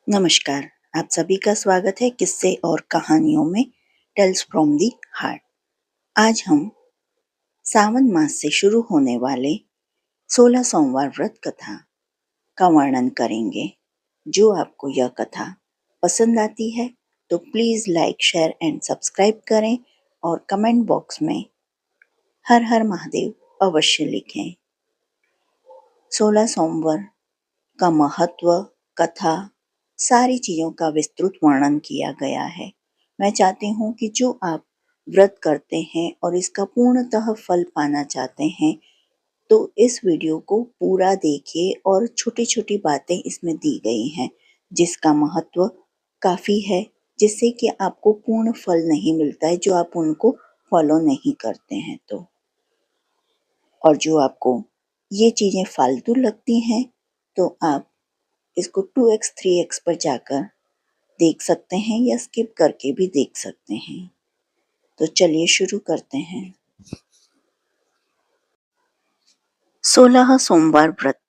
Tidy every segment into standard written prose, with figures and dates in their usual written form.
नमस्कार, आप सभी का स्वागत है किस्से और कहानियों में टेल्स फ्रॉम दी हार्ट। आज हम सावन मास से शुरू होने वाले 16 सोमवार व्रत कथा का वर्णन करेंगे। जो आपको यह कथा पसंद आती है तो please like, share and subscribe करें और कमेंट बॉक्स में हर हर महादेव अवश्य लिखें। 16 सोमवार का महत्व, कथा, सारी चीज़ों का विस्तृत वर्णन किया गया है। मैं चाहती हूँ कि जो आप व्रत करते हैं और इसका पूर्णतः फल पाना चाहते हैं तो इस वीडियो को पूरा देखिए और छोटी छोटी बातें इसमें दी गई हैं जिसका महत्व काफ़ी है, जिससे कि आपको पूर्ण फल नहीं मिलता है जो आप उनको फॉलो नहीं करते हैं तो। और जो आपको ये चीज़ें फालतू लगती हैं तो आप इसको 2x 3x पर जाकर देख सकते हैं या स्किप करके भी देख सकते हैं। तो चलिए शुरू करते हैं। 16 सोमवार व्रत।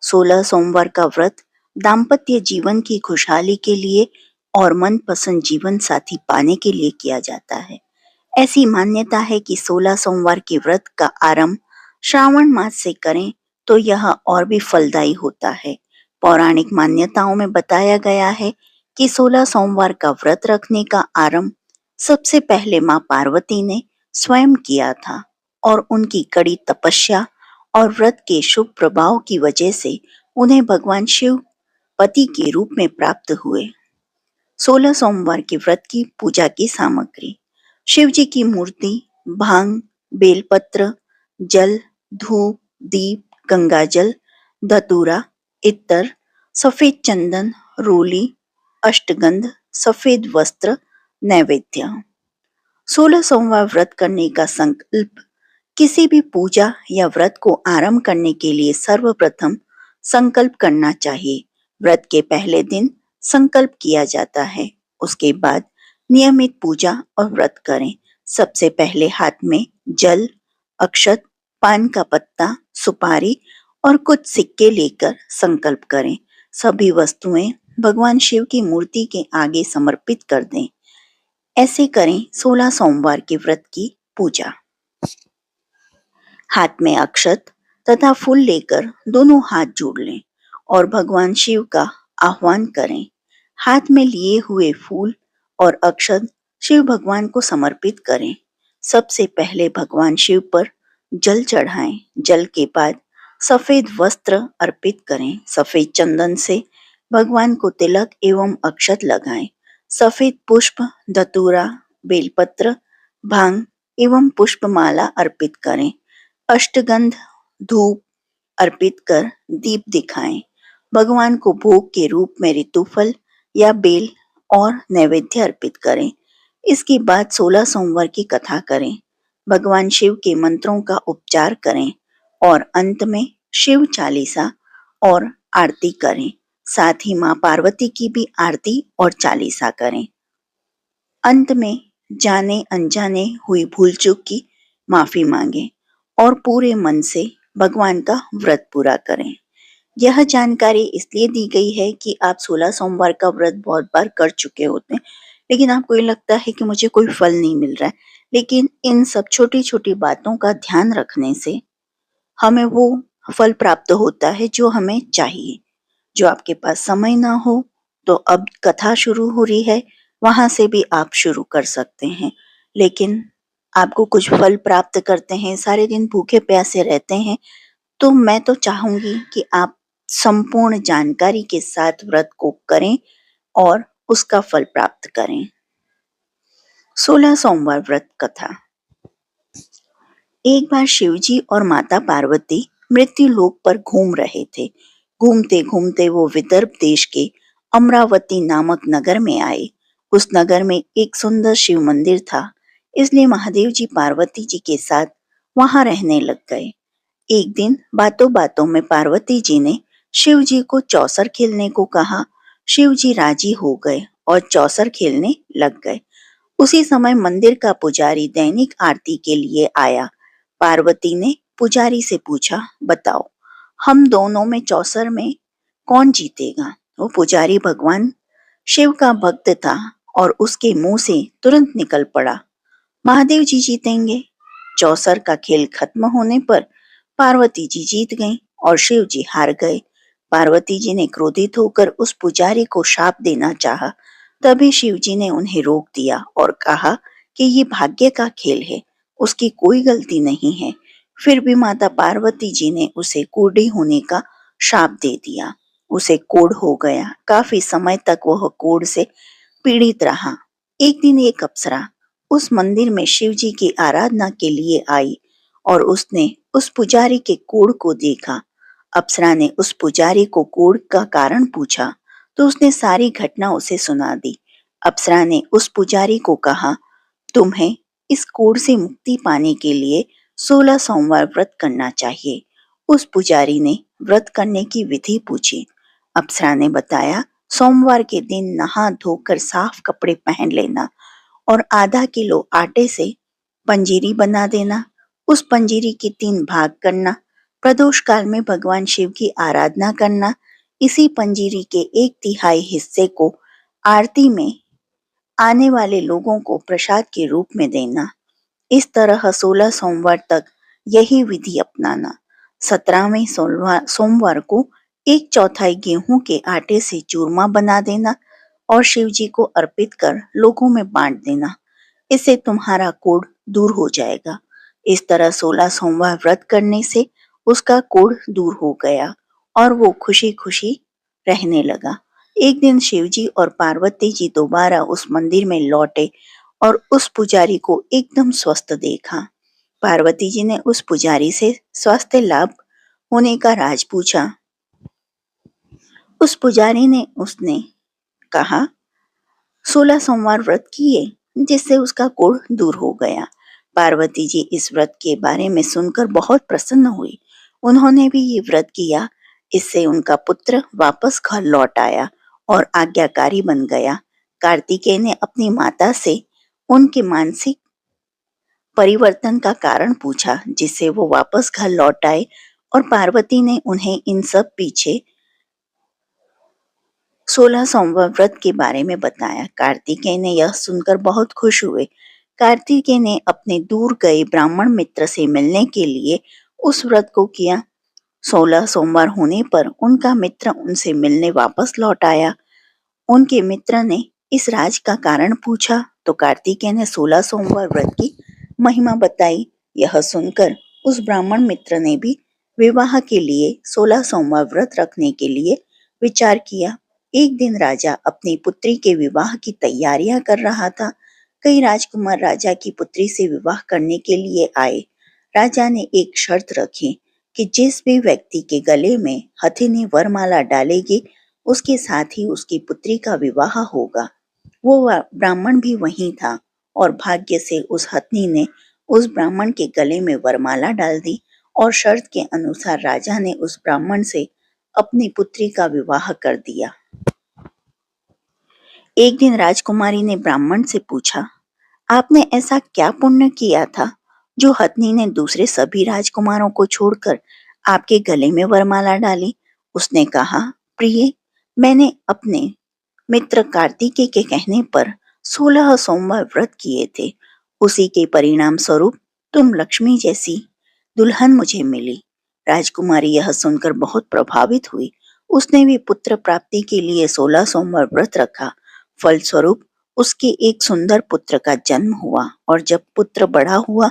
16 सोमवार का व्रत दाम्पत्य जीवन की खुशहाली के लिए और मनपसंद जीवन साथी पाने के लिए किया जाता है। ऐसी मान्यता है कि 16 सोमवार के व्रत का आरंभ श्रावण मास से करें तो यह और भी फलदायी होता है। पौराणिक मान्यताओं में बताया गया है कि 16 सोमवार का व्रत रखने का आरंभ सबसे पहले मां पार्वती ने स्वयं किया था और उनकी कड़ी तपस्या और व्रत के शुभ प्रभाव की वजह से उन्हें भगवान शिव पति के रूप में प्राप्त हुए। 16 सोमवार के व्रत की पूजा की सामग्री: शिव जी की मूर्ति, भांग, बेलपत्र, जल, धूप, दीप, गंगाजल, धतूरा, इत्र, सफेद चंदन, रोली, अष्टगंध, सफेद वस्त्र, नैवेद्य। 16 सोमवार व्रत करने का संकल्प: किसी भी पूजा या व्रत को आरंभ करने के लिए सर्वप्रथम संकल्प करना चाहिए। व्रत के पहले दिन संकल्प किया जाता है, उसके बाद नियमित पूजा और व्रत करें। सबसे पहले हाथ में जल, अक्षत, पान का पत्ता, सुपारी और कुछ सिक्के लेकर संकल्प करें। सभी वस्तुएं भगवान शिव की मूर्ति के आगे समर्पित कर दें। ऐसे करें 16 सोमवार के व्रत की पूजा। हाथ में अक्षत तथा फूल लेकर दोनों हाथ जोड़ लें और भगवान शिव का आह्वान करें। हाथ में लिए हुए फूल और अक्षत शिव भगवान को समर्पित करें। सबसे पहले भगवान शिव पर जल चढ़ाएं। जल के बाद सफेद वस्त्र अर्पित करें। सफेद चंदन से भगवान को तिलक एवं अक्षत लगाएं। सफेद पुष्प, धतूरा, बेलपत्र, भांग एवं पुष्पमाला अर्पित करें। अष्टगंध, धूप अर्पित कर दीप दिखाएं। भगवान को भोग के रूप में ऋतुफल या बेल और नैवेद्य अर्पित करें। इसके बाद 16 सोमवार की कथा करें। भगवान शिव के मंत्रों का उपचार करें और अंत में शिव चालीसा और आरती करें। साथ ही मां पार्वती की भी आरती और चालीसा करें। अंत में जाने अनजाने हुई भूल चूक की माफी मांगे और पूरे मन से भगवान का व्रत पूरा करें। यह जानकारी इसलिए दी गई है कि आप 16 सोमवार का व्रत बहुत बार कर चुके होते हैं, लेकिन आपको ये लगता है कि मुझे कोई फल नहीं मिल रहा है। लेकिन इन सब छोटी छोटी बातों का ध्यान रखने से हमें वो फल प्राप्त होता है जो हमें चाहिए। जो आपके पास समय ना हो तो अब कथा शुरू हो रही है, वहां से भी आप शुरू कर सकते हैं। लेकिन आपको कुछ फल प्राप्त करते हैं, सारे दिन भूखे प्यासे रहते हैं, तो मैं तो चाहूंगी कि आप संपूर्ण जानकारी के साथ व्रत को करें और उसका फल प्राप्त करें। 16 सोमवार व्रत कथा। एक बार शिवजी और माता पार्वती मृत्यु लोक पर घूम रहे थे। घूमते घूमते वो विदर्भ देश के अमरावती नामक नगर में आए। उस नगर में एक सुंदर शिव मंदिर था, इसलिए महादेव जी पार्वती जी के साथ वहां रहने लग गए। एक दिन बातों बातों में पार्वती जी ने शिव जी को चौसर खेलने को कहा। शिव जी राजी हो गए और चौसर खेलने लग गए। उसी समय मंदिर का पुजारी दैनिक आरती के लिए आया। पार्वती ने पुजारी से पूछा, बताओ हम दोनों में चौसर में कौन जीतेगा? वो पुजारी भगवान शिव का भक्त था और उसके मुंह से तुरंत निकल पड़ा, महादेव जी जीतेंगे। चौसर का खेल खत्म होने पर पार्वती जी जीत गईं और शिव जी हार गए। पार्वती जी ने क्रोधित होकर उस पुजारी को शाप देना चाहा, तभी शिव जी ने उन्हें रोक दिया और कहा कि ये भाग्य का खेल है, उसकी कोई गलती नहीं है। फिर भी माता पार्वती जी ने उसे कोढ़ी होने का शाप दे दिया। उसे कोढ़ हो गया। काफी समय तक वह कोढ़ से पीड़ित रहा। एक दिन एक अप्सरा उस मंदिर में शिव जी की आराधना के लिए आई और उसने उस पुजारी के कोढ़ को देखा। अप्सरा ने उस पुजारी को कोढ़ का कारण पूछा तो उसने सारी घटना उसे सुना दी। अप्सरा ने उस पुजारी को कहा, तुम्हें इस कोढ़ से मुक्ति पाने के लिए 16 सोमवार व्रत करना चाहिए। उस पुजारी ने व्रत करने की विधि पूछी। अप्सरा ने बताया, सोमवार के दिन नहा धोकर साफ कपड़े पहन लेना और आधा किलो आटे से पंजीरी बना देना। उस पंजीरी के 3 भाग करना। प्रदोष काल में भगवान शिव की आराधना करना। इसी पंजीरी के 1/3 हिस्से को आरती में आने वाले लोगों को प्रसाद के रूप में देना। इस तरह 16 सोमवार तक यही विधि अपनाना। 17वें सोमवार को 1/4 गेहूं के आटे से चूरमा बना देना और शिव जी को अर्पित कर लोगों में बांट देना। इससे तुम्हारा कोढ़ दूर हो जाएगा। इस तरह 16 सोमवार व्रत करने से उसका कोढ़ दूर हो गया और वो खुशी खुशी रहने लगा। एक दिन शिवजी और पार्वती जी दोबारा उस मंदिर में लौटे और उस पुजारी को एकदम स्वस्थ देखा। पार्वती जी ने उस पुजारी से स्वास्थ्य लाभ होने का राज पूछा। उस पुजारी ने उसने कहा, 16 सोमवार व्रत किए जिससे उसका कोढ़ दूर हो गया। पार्वती जी इस व्रत के बारे में सुनकर बहुत प्रसन्न हुई। उन्होंने भी ये व्रत किया। इससे उनका पुत्र वापस घर लौट आया और आज्ञाकारी बन गया। कार्तिकेय ने अपनी माता से उनके मानसिक परिवर्तन का कारण पूछा जिससे वो वापस घर लौट आए और पार्वती ने उन्हें इन सब पीछे 16 सोमवार व्रत के बारे में बताया। कार्तिकेय ने यह सुनकर बहुत खुश हुए। कार्तिकेय ने अपने दूर गए ब्राह्मण मित्र से मिलने के लिए उस व्रत को किया। 16 सोमवार होने पर उनका मित्र उनसे मिलने वापस लौट आया। उनके मित्र ने इस राज का कारण पूछा तो कार्तिकेय ने 16 सोमवार व्रत की महिमा बताई। यह सुनकर उस ब्राह्मण मित्र ने भी विवाह के लिए 16 सोमवार व्रत रखने के लिए विचार किया। एक दिन राजा अपनी पुत्री के विवाह की तैयारियां कर रहा था। कई राजकुमार राजा की पुत्री से विवाह करने के लिए आए। राजा ने एक शर्त रखी कि जिस भी व्यक्ति के गले में हथिनी वरमाला डालेगी उसके साथ ही उसकी पुत्री का विवाह होगा। वो ब्राह्मण भी वहीं था और भाग्य से उस हथिनी ने उस ब्राह्मण के गले में वरमाला डाल दी और शर्त के अनुसार राजा ने उस ब्राह्मण से अपनी पुत्री का विवाह कर दिया। एक दिन राजकुमारी ने ब्राह्मण से पूछा, आपने ऐसा क्या पुण्य किया था जो हथिनी ने दूसरे सभी राजकुमारों को छोड़कर आपके गले में वरमाला डाली? उसने कहा, प्रिय, मैंने अपने मित्र कार्तिकेय के कहने पर 16 सोमवार व्रत किए थे। उसी के परिणाम स्वरूप तुम लक्ष्मी जैसी दुल्हन मुझे मिली। राजकुमारी यह सुनकर बहुत प्रभावित हुई। उसने भी पुत्र प्राप्ति के लिए 16 सोमवार व्रत रखा। फलस्वरूप उसके एक सुंदर पुत्र का जन्म हुआ और जब पुत्र बड़ा हुआ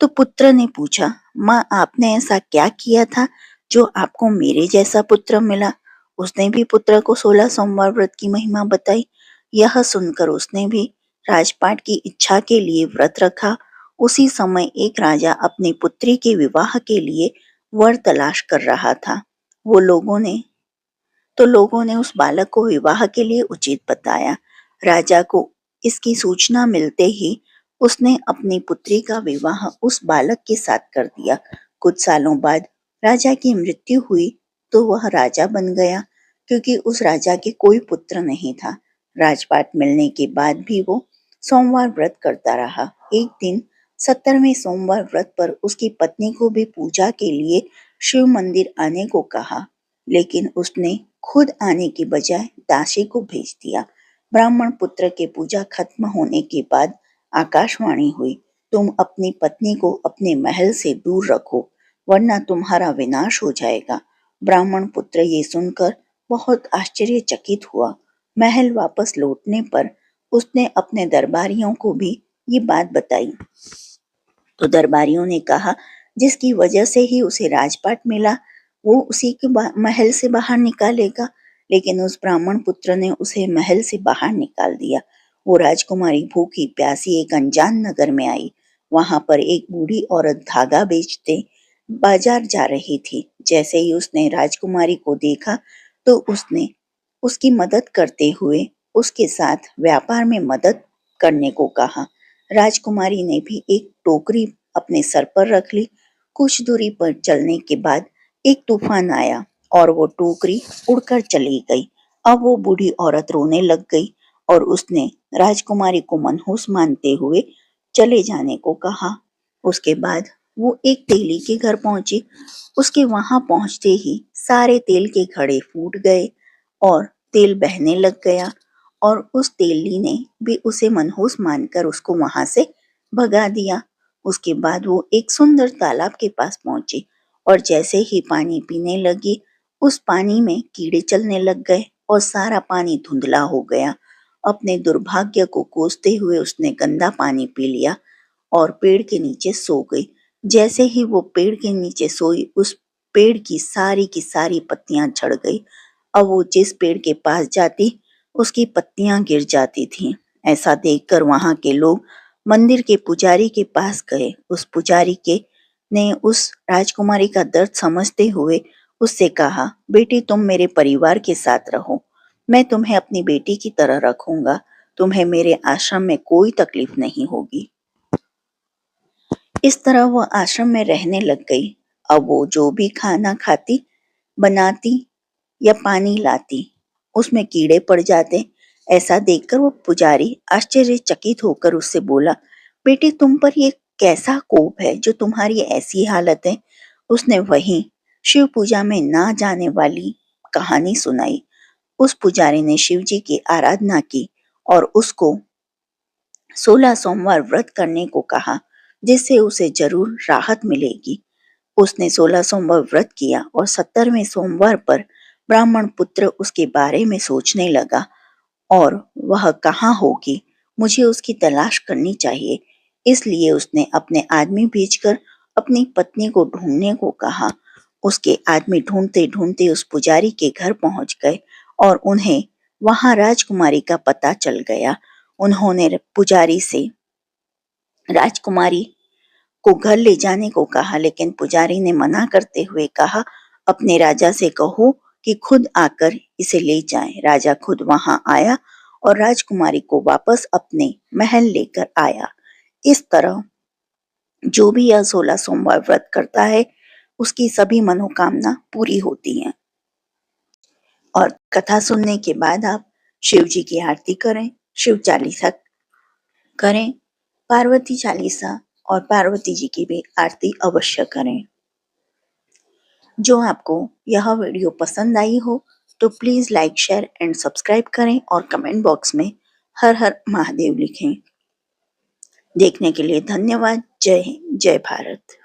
तो पुत्र ने पूछा, माँ, आपने ऐसा क्या किया था जो आपको मेरे जैसा पुत्र मिला? उसने भी पुत्र को 16 सोमवार व्रत की महिमा बताई। यह सुनकर उसने भी राजपाट की इच्छा के लिए व्रत रखा। उसी समय एक राजा अपनी पुत्री के विवाह के लिए वर तलाश कर रहा था। लोगों ने उस बालक को विवाह के लिए उचित बताया। राजा को इसकी सूचना मिलते ही उसने अपनी पुत्री का विवाह उस बालक के साथ कर दिया। कुछ सालों बाद राजा की मृत्यु हुई तो वह राजा बन गया क्योंकि उस राजा के कोई पुत्र नहीं था। राजपाट मिलने के बाद भी वो सोमवार व्रत करता रहा। एक दिन 17वें सोमवार व्रत पर उसकी पत्नी को भी पूजा के लिए शिव मंदिर आने को कहा। लेकिन उसने खुद आने की बजाय दासी को भेज दिया। ब्राह्मण पुत्र के पूजा खत्म होने के बाद आकाशवाणी हुई, तुम अपनी पत्नी को अपने महल से दूर रखो, वरना तुम्हारा विनाश हो जाएगा। ब्राह्मण पुत्र ये सुनकर बहुत आश्चर्यचकित हुआ। महल वापस लौटने पर उसने अपने दरबारियों को भी ये बात बताई, तो दरबारियों ने कहा, जिसकी वजह से ही उसे राजपाट मिला, वो उसी के महल से बाहर निकालेगा। लेकिन उस ब्राह्मण पुत्र ने उसे महल से बाहर निकाल दिया। वो राजकुमारी भूखी प्यासी एक अनजान नगर में आई। वहां पर एक बूढ़ी औरत धागा बेचते बाजार जा रही थी। जैसे ही उसने राजकुमारी को देखा, तो उसने उसकी मदद करते हुए उसके साथ व्यापार में मदद करने को कहा। राजकुमारी ने भी एक टोकरी अपने सर पर रख ली। कुछ दूरी पर चलने के बाद एक तूफान आया और वो टोकरी उड़कर चली गई। अब वो बूढ़ी औरत रोने लग गई और उसने राजकुमारी को मनहूस मानते हुए चले जाने को कहा। उसके बाद वो एक तेली के घर पहुंची। उसके वहां पहुंचते ही सारे तेल के घड़े फूट गए और तेल बहने लग गया, और उस तेली ने भी उसे मनहूस मानकर उसको वहां से भगा दिया। उसके बाद वो एक सुंदर तालाब के पास पहुंची और जैसे ही पानी पीने लगी, उस पानी में कीड़े चलने लग गए और सारा पानी धुंधला हो गया। अपने दुर्भाग्य को कोसते हुए उसने गंदा पानी पी लिया और पेड़ के नीचे सो गई। जैसे ही वो पेड़ के नीचे सोई, उस पेड़ की सारी पत्तियां झड़ गई। अब वो जिस पेड़ के पास जाती, उसकी पत्तियां गिर जाती थीं। ऐसा देखकर वहां के लोग मंदिर के पुजारी के पास गए। उस पुजारी के ने उस राजकुमारी का दर्द समझते हुए उससे कहा, बेटी तुम मेरे परिवार के साथ रहो, मैं तुम्हें अपनी बेटी की तरह रखूंगा, तुम्हें मेरे आश्रम में कोई तकलीफ नहीं होगी। इस तरह वो आश्रम में रहने लग गई। अब वो जो भी खाना खाती, बनाती या पानी लाती, उसमें कीड़े पड़ जाते। ऐसा देखकर वो पुजारी आश्चर्यचकित होकर उससे बोला, बेटी तुम पर ये कैसा कोप है जो तुम्हारी ऐसी हालत है। उसने वहीं शिव पूजा में ना जाने वाली कहानी सुनाई। उस पुजारी ने शिव जी की आराधना की और उसको 16 सोमवार व्रत करने को कहा, जिससे उसे जरूर राहत मिलेगी। उसने 16 सोमवार व्रत किया और 17वें सोमवार पर ब्राह्मण पुत्र उसके बारे में सोचने लगा, और वह कहाँ होगी, मुझे उसकी तलाश करनी चाहिए। इसलिए उसने अपने आदमी भेजकर अपनी पत्नी को ढूंढने को कहा। उसके आदमी ढूंढते ढूंढते उस पुजारी के घर पहुंच गए और उन्हें वहां राजकुमारी का पता चल गया। उन्होंने पुजारी से राजकुमारी को घर ले जाने को कहा, लेकिन पुजारी ने मना करते हुए कहा, अपने राजा से कहो कि खुद आकर इसे ले जाए। राजा खुद वहां आया और राजकुमारी को वापस अपने महल लेकर आया। इस तरह जो भी यह 16 सोमवार व्रत करता है, उसकी सभी मनोकामना पूरी होती हैं। और कथा सुनने के बाद आप शिव जी की आरती करें, शिव चालीसा करें, पार्वती चालीसा और पार्वती जी की भी आरती अवश्य करें। जो आपको यह वीडियो पसंद आई हो तो please like, share and subscribe करें और कमेंट बॉक्स में हर हर महादेव लिखें। देखने के लिए धन्यवाद। जय हिंद, जय भारत।